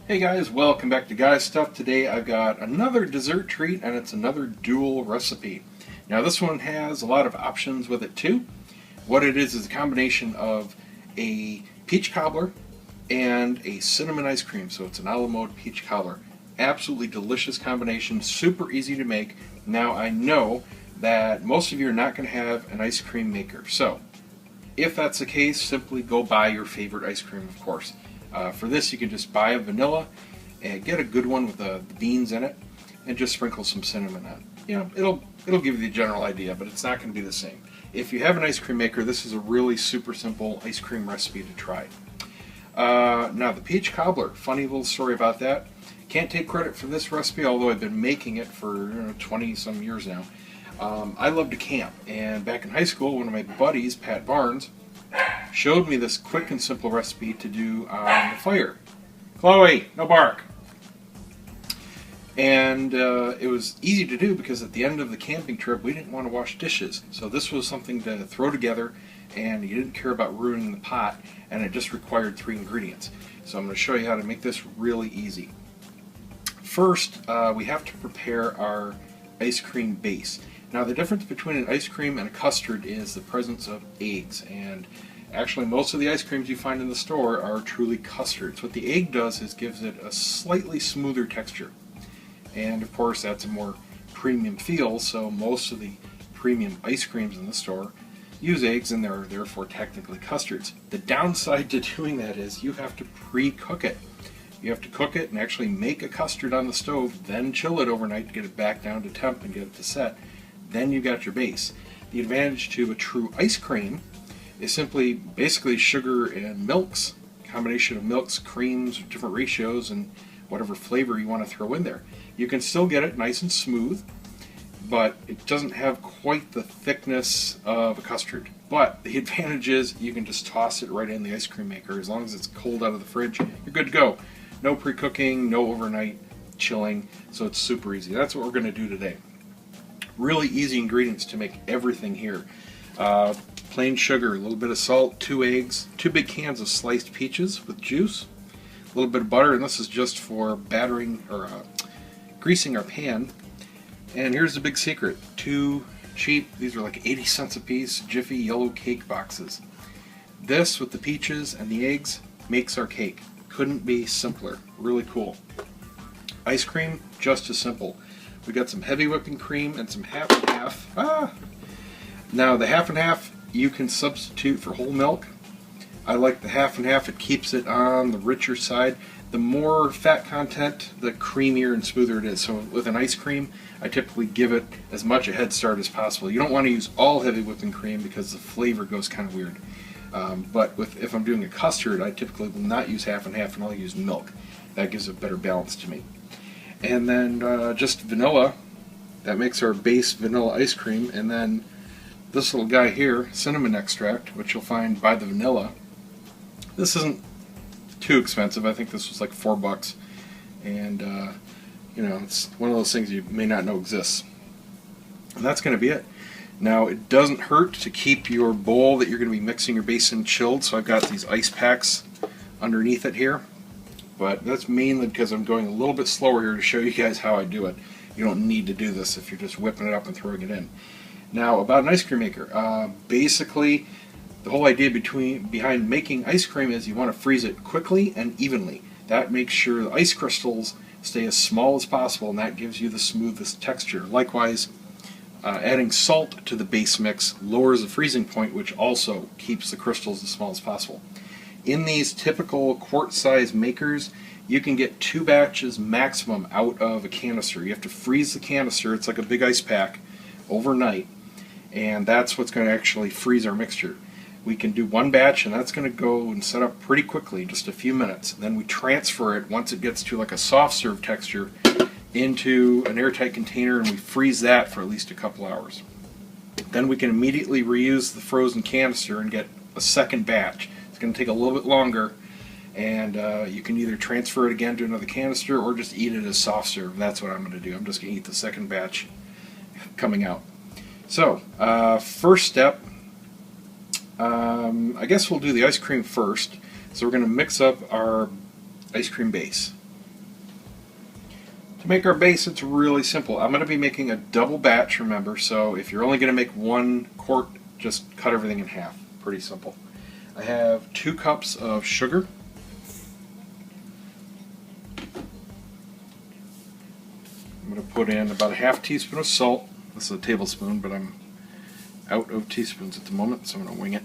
Hey guys, welcome back to Guys Stuff. Today I've got another dessert treat and it's another dual recipe. Now this one has a lot of options with it too. What it is a combination of a peach cobbler and a cinnamon ice cream. So it's an a la mode peach cobbler. Absolutely delicious combination, super easy to make. Now I know that most of you are not going to have an ice cream maker. So if that's the case, simply go buy your favorite ice cream, of course. For this, you can just buy a vanilla and get a good one with the beans in it, and just sprinkle some cinnamon on. You know, it'll give you the general idea, but it's not going to be the same. If you have an ice cream maker, this is a really super simple ice cream recipe to try. Now the peach cobbler, funny little story about that. Can't take credit for this recipe, although I've been making it for 20 some years now. I love to camp, and back in high school, one of my buddies, Pat Barnes, showed me this quick and simple recipe to do on the fire. Chloe, no bark! And it was easy to do because at the end of the camping trip we didn't want to wash dishes. So this was something to throw together, and you didn't care about ruining the pot, and it just required 3 ingredients. So I'm going to show you how to make this really easy. First, we have to prepare our ice cream base. Now the difference between an ice cream and a custard is the presence of eggs, and actually most of the ice creams you find in the store are truly custards. What the egg does is gives it a slightly smoother texture, and of course that's a more premium feel, so most of the premium ice creams in the store use eggs, and they're therefore technically custards. The downside to doing that is you have to pre-cook it. You have to cook it and actually make a custard on the stove, then chill it overnight to get it back down to temp and get it to set. Then you got your base. The advantage to a true ice cream is simply basically sugar and milks, combination of milks, creams, different ratios, and whatever flavor you want to throw in there. You can still get it nice and smooth, but it doesn't have quite the thickness of a custard. But the advantage is you can just toss it right in the ice cream maker. As long as it's cold out of the fridge, you're good to go. No pre-cooking, no overnight chilling, so it's super easy. That's what we're going to do today. Really easy ingredients to make everything here. Plain sugar, a little bit of salt, 2 eggs, 2 big cans of sliced peaches with juice, a little bit of butter, and this is just for battering or greasing our pan. And here's the big secret: 2 cheap, these are like 80 cents a piece, Jiffy yellow cake boxes. This with the peaches and the eggs makes our cake. Couldn't be simpler. Really cool. Ice cream, just as simple. We got some heavy whipping cream and some half and half. Now the half and half you can substitute for whole milk. I like the half and half. It keeps it on the richer side. The more fat content, the creamier and smoother it is. So with an ice cream, I typically give it as much a head start as possible. You don't want to use all heavy whipping cream because the flavor goes kind of weird. But if I'm doing a custard, I typically will not use half and half, and I'll use milk. That gives a better balance to me. And then just vanilla. That makes our base vanilla ice cream. And then this little guy here, cinnamon extract, which you'll find by the vanilla. This isn't too expensive. I think this was like $4. And you know, it's one of those things you may not know exists. And that's going to be it. Now it doesn't hurt to keep your bowl that you're going to be mixing your base in chilled, so I've got these ice packs underneath it here. But that's mainly because I'm going a little bit slower here to show you guys how I do it. You don't need to do this if you're just whipping it up and throwing it in. Now about an ice cream maker. Basically the whole idea behind making ice cream is you want to freeze it quickly and evenly. That makes sure the ice crystals stay as small as possible, and that gives you the smoothest texture. Likewise, adding salt to the base mix lowers the freezing point, which also keeps the crystals as small as possible. In these typical quart-size makers, you can get 2 batches maximum out of a canister. You have to freeze the canister, it's like a big ice pack, overnight, and that's what's going to actually freeze our mixture. We can do 1 batch, and that's going to go and set up pretty quickly, just a few minutes. Then we transfer it, once it gets to like a soft serve texture, into an airtight container, and we freeze that for at least a couple hours. Then we can immediately reuse the frozen canister and get a second batch. It's going to take a little bit longer, and you can either transfer it again to another canister or just eat it as soft serve. That's what I'm going to do. I'm just going to eat the second batch coming out. So first step, I guess we'll do the ice cream first. So we're going to mix up our ice cream base. To make our base, it's really simple. I'm going to be making a double batch, remember, so if you're only going to make 1 quart, just cut everything in half. Pretty simple. I have 2 cups of sugar. I'm going to put in about a half teaspoon of salt. This is a tablespoon, but I'm out of teaspoons at the moment, so I'm going to wing it.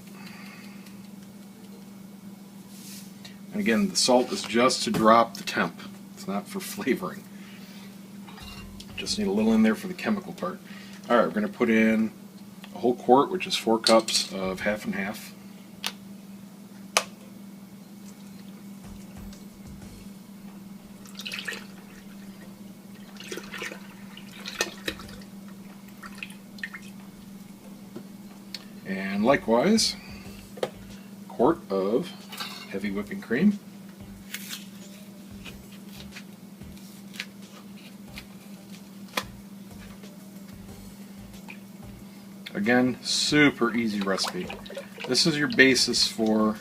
And again, the salt is just to drop the temp. It's not for flavoring. Just need a little in there for the chemical part. Alright, we're going to put in a whole quart, which is 4 cups of half and half. And likewise, a quart of heavy whipping cream. Again, super easy recipe. This is your basis for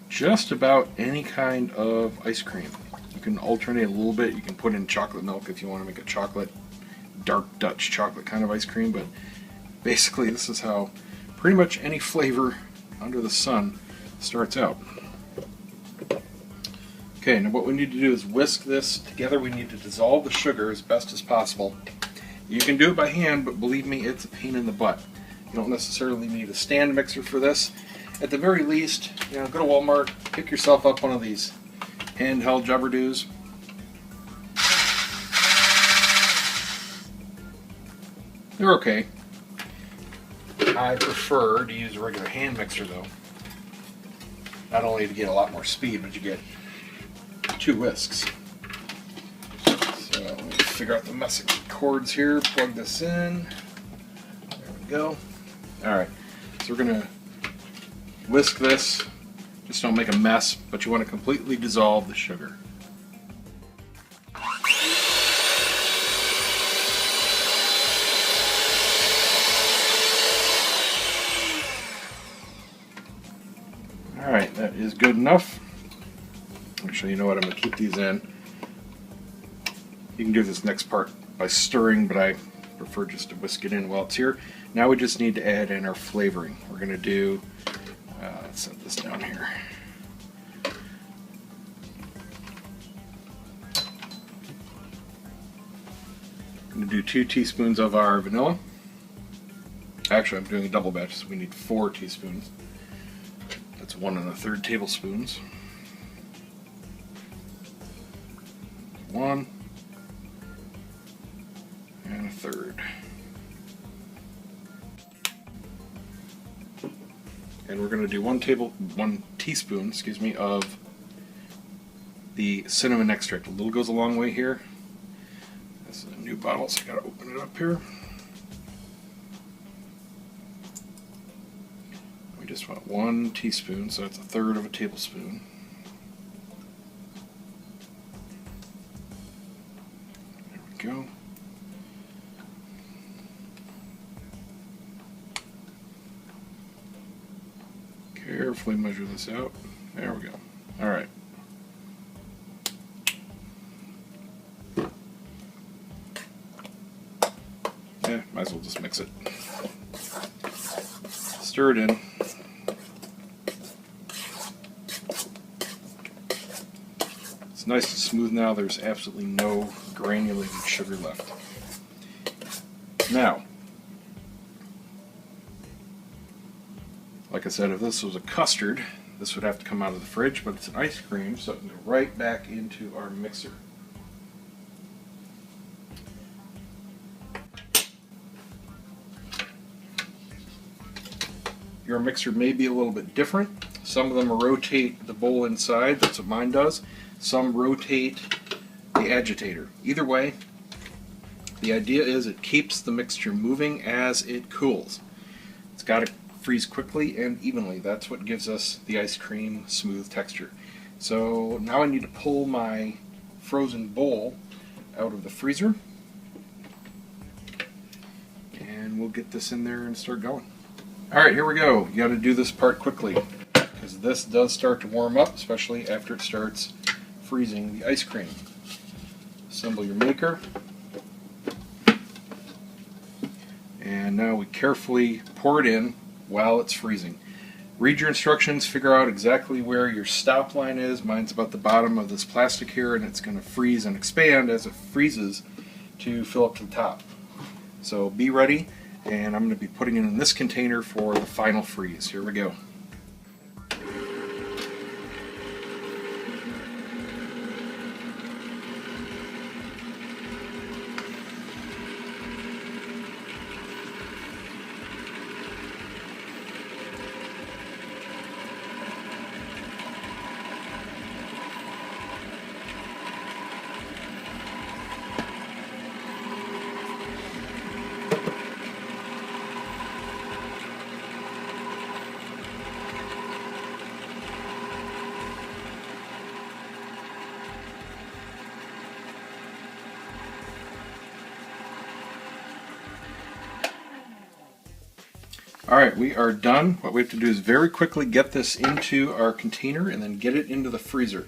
just about any kind of ice cream. You can alternate a little bit. You can put in chocolate milk if you want to make a chocolate, dark Dutch chocolate kind of ice cream, but basically this is how pretty much any flavor under the sun starts out. Okay, now what we need to do is whisk this together. We need to dissolve the sugar as best as possible. You can do it by hand, but believe me, it's a pain in the butt. You don't necessarily need a stand mixer for this. At the very least, go to Walmart, pick yourself up one of these handheld jabberdoos. They're okay. I prefer to use a regular hand mixer though. Not only to get a lot more speed, but you get 2 whisks. So let me figure out the mess of cords here, plug this in. There we go. Alright, so we're going to whisk this. Just don't make a mess, but you want to completely dissolve the sugar. Alright, that is good enough. Actually, you know what, I'm going to keep these in. You can do this next part by stirring, but I prefer just to whisk it in while it's here. Now we just need to add in our flavoring. We're going to do, let's set this down here. I'm going to do 2 teaspoons of our vanilla. Actually, I'm doing a double batch, so we need 4 teaspoons. That's 1 1/3 tablespoons. 1 1/3. And we're going to do 1 teaspoon, of the cinnamon extract. A little goes a long way here. This is a new bottle, so I got to open it up here. We just want 1 teaspoon, so that's 1/3 of a tablespoon. There we go. Carefully measure this out. There we go. Alright. Yeah, might as well just mix it. Stir it in. It's nice and smooth now. There's absolutely no granulated sugar left. Now, like I said, if this was a custard, this would have to come out of the fridge, but it's an ice cream, so it can go right back into our mixer. Your mixer may be a little bit different. Some of them rotate the bowl inside, that's what mine does. Some rotate the agitator. Either way, the idea is it keeps the mixture moving as it cools. It's got to freeze quickly and evenly. That's what gives us the ice cream smooth texture. So now I need to pull my frozen bowl out of the freezer, and we'll get this in there and start going. Alright, here we go. You got to do this part quickly because this does start to warm up, especially after it starts freezing the ice cream. Assemble your maker. And now we carefully pour it in while it's freezing. Read your instructions, figure out exactly where your stop line is. Mine's about the bottom of this plastic here, and it's going to freeze and expand as it freezes to fill up to the top. So be ready, and I'm going to be putting it in this container for the final freeze. Here we go. Alright, we are done. What we have to do is very quickly get this into our container and then get it into the freezer.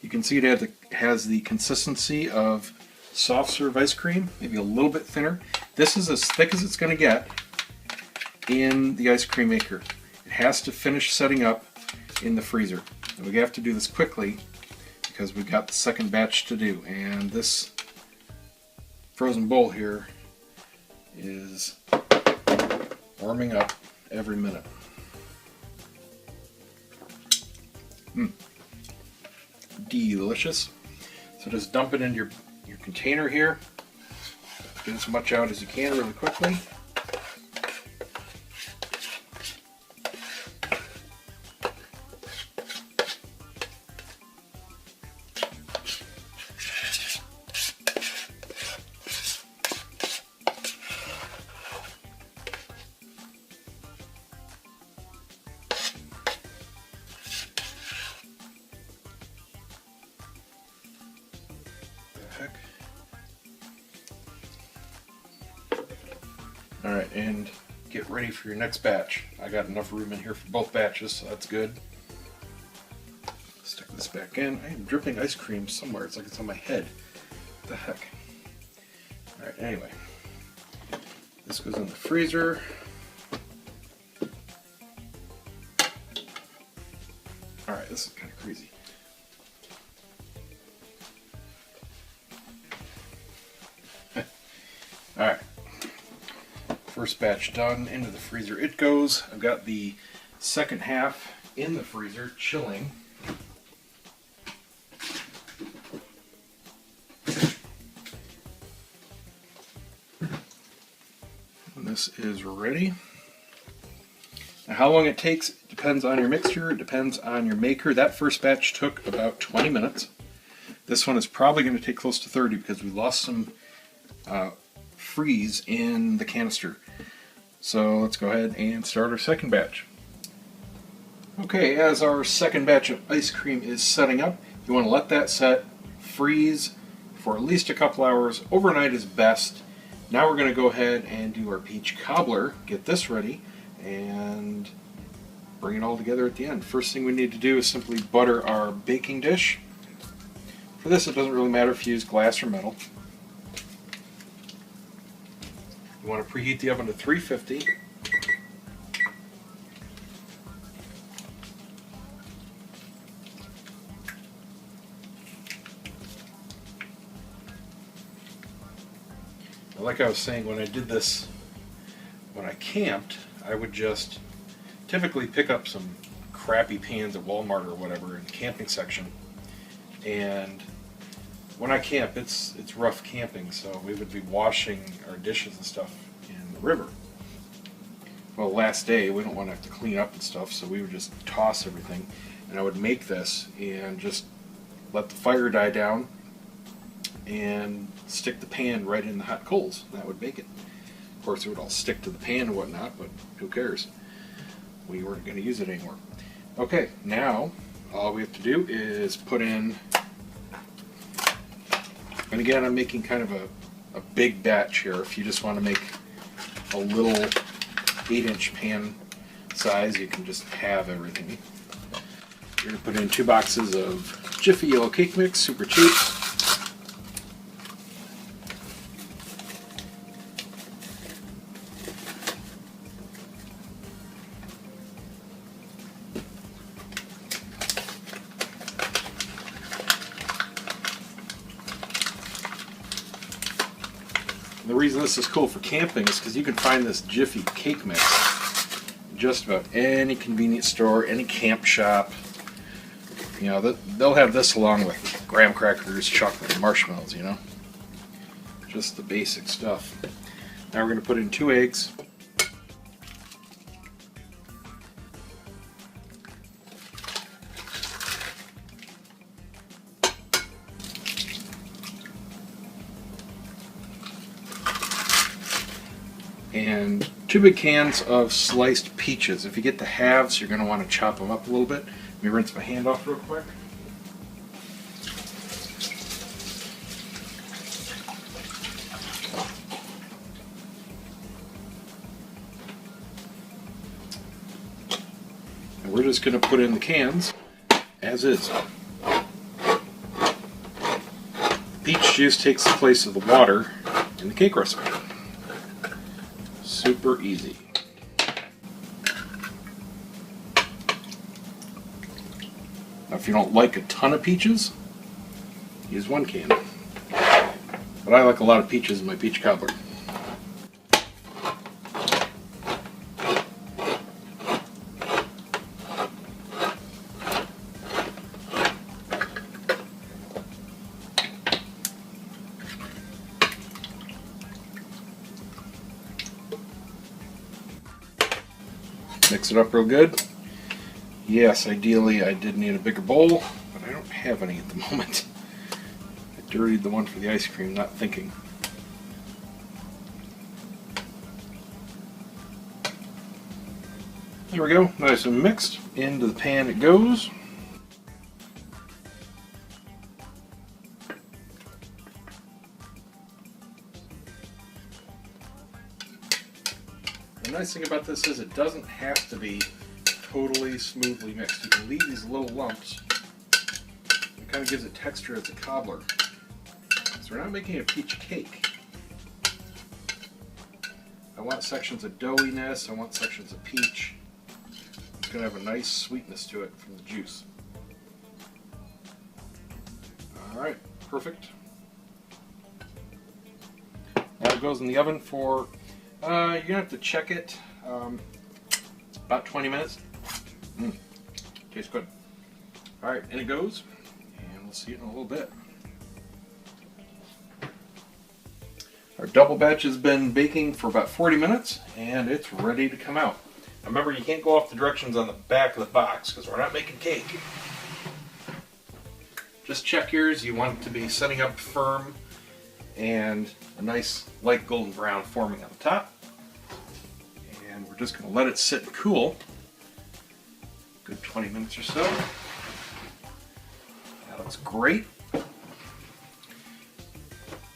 You can see it has the consistency of soft serve ice cream, maybe a little bit thinner. This is as thick as it's going to get in the ice cream maker. It has to finish setting up in the freezer. And we have to do this quickly because we've got the second batch to do. And this frozen bowl here is warming up every minute. Delicious. So just dump it into your container here. Get as much out as you can really quickly. Alright, and get ready for your next batch. I got enough room in here for both batches, so that's good. Stick this back in. I am dripping ice cream somewhere. It's like it's on my head. What the heck? Alright, anyway. This goes in the freezer. Alright, this is kind of crazy. Alright. First batch done, into the freezer it goes. I've got the second half in the freezer, chilling. And this is ready. Now how long it takes depends on your mixture, it depends on your maker. That first batch took about 20 minutes. This one is probably going to take close to 30 because we lost some freeze in the canister. So let's go ahead and start our second batch. Okay, as our second batch of ice cream is setting up, you want to let that set, freeze for at least a couple hours. Overnight is best. Now we're going to go ahead and do our peach cobbler, get this ready, and bring it all together at the end. First thing we need to do is simply butter our baking dish. For this, it doesn't really matter if you use glass or metal. You want to preheat the oven to 350. Like I was saying, when I did this, when I camped, I would just typically pick up some crappy pans at Walmart or whatever in the camping section. And when I camp, it's rough camping, so we would be washing our dishes and stuff in the river. Well, last day, we don't want to have to clean up and stuff, so we would just toss everything. And I would make this and just let the fire die down and stick the pan right in the hot coals. That would bake it. Of course, it would all stick to the pan and whatnot, but who cares? We weren't going to use it anymore. Okay, now all we have to do is put in, and again, I'm making kind of a big batch here. If you just want to make a little 8-inch pan size, you can just have everything. You're going to put in 2 boxes of Jiffy Yellow Cake Mix, super cheap. The reason this is cool for camping is because you can find this Jiffy cake mix in just about any convenience store, any camp shop. You know, they'll have this along with graham crackers, chocolate, and marshmallows, you know. Just the basic stuff. Now we're going to put in 2 eggs. And 2 big cans of sliced peaches. If you get the halves, you're going to want to chop them up a little bit. Let me rinse my hand off real quick. And we're just going to put in the cans as is. Peach juice takes the place of the water in the cake recipe. Super easy. Now, if you don't like a ton of peaches, use 1 can. But I like a lot of peaches in my peach cobbler. Mix it up real good. Yes, ideally I did need a bigger bowl, but I don't have any at the moment. I dirtied the one for the ice cream, not thinking. There we go, nice and mixed. Into the pan it goes. The nice thing about this is it doesn't have to be totally smoothly mixed. You can leave these little lumps. It kind of gives it texture as a cobbler. So we're not making a peach cake. I want sections of doughiness, I want sections of peach. It's going to have a nice sweetness to it from the juice. Alright, perfect. Now it goes in the oven for, you're going to have to check it, about 20 minutes. Tastes good. Alright, in it goes, and we'll see it in a little bit. Our double batch has been baking for about 40 minutes, and it's ready to come out. Now remember, you can't go off the directions on the back of the box, because we're not making cake. Just check yours. You want it to be setting up firm, and a nice light golden brown forming on the top. And we're just going to let it sit and cool. Good 20 minutes or so. That looks great. And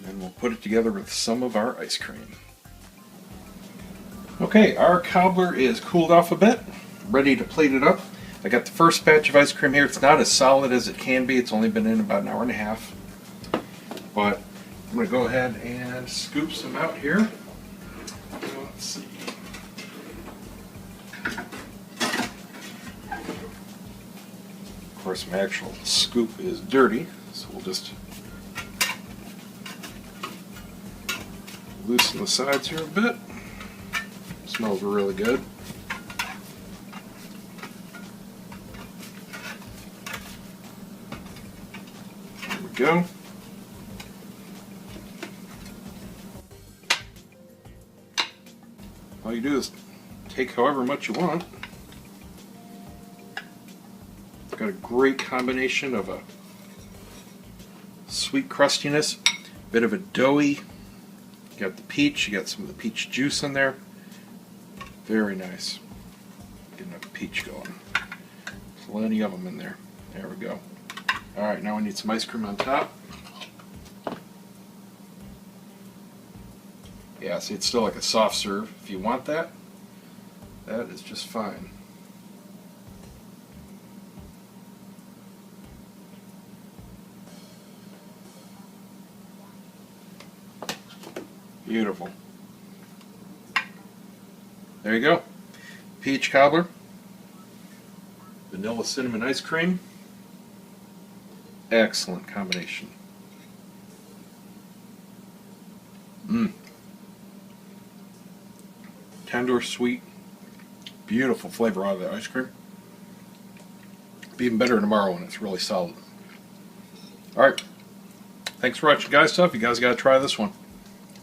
then we'll put it together with some of our ice cream. Okay, our cobbler is cooled off a bit, ready to plate it up. I got the first batch of ice cream here. It's not as solid as it can be. It's only been in about an hour and a half. But I'm going to go ahead and scoop some out here. Let's see. Of course, my actual scoop is dirty, so we'll just loosen the sides here a bit. Smells really good. There we go. All you do is take however much you want. It's got a great combination of a sweet crustiness, bit of a doughy. You got the peach, you got some of the peach juice in there. Very nice. Getting a peach going. Plenty of them in there. There we go. Alright, now we need some ice cream on top. Yeah, see, it's still like a soft serve. If you want that, that is just fine. Beautiful. There you go. Peach cobbler, vanilla cinnamon ice cream. Excellent combination. Tender, sweet, beautiful flavor out of that ice cream. Be even better tomorrow when it's really solid. Alright, thanks for watching, guys. Stuff. You guys got to try this one.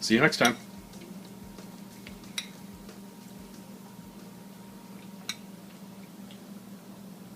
See you next time.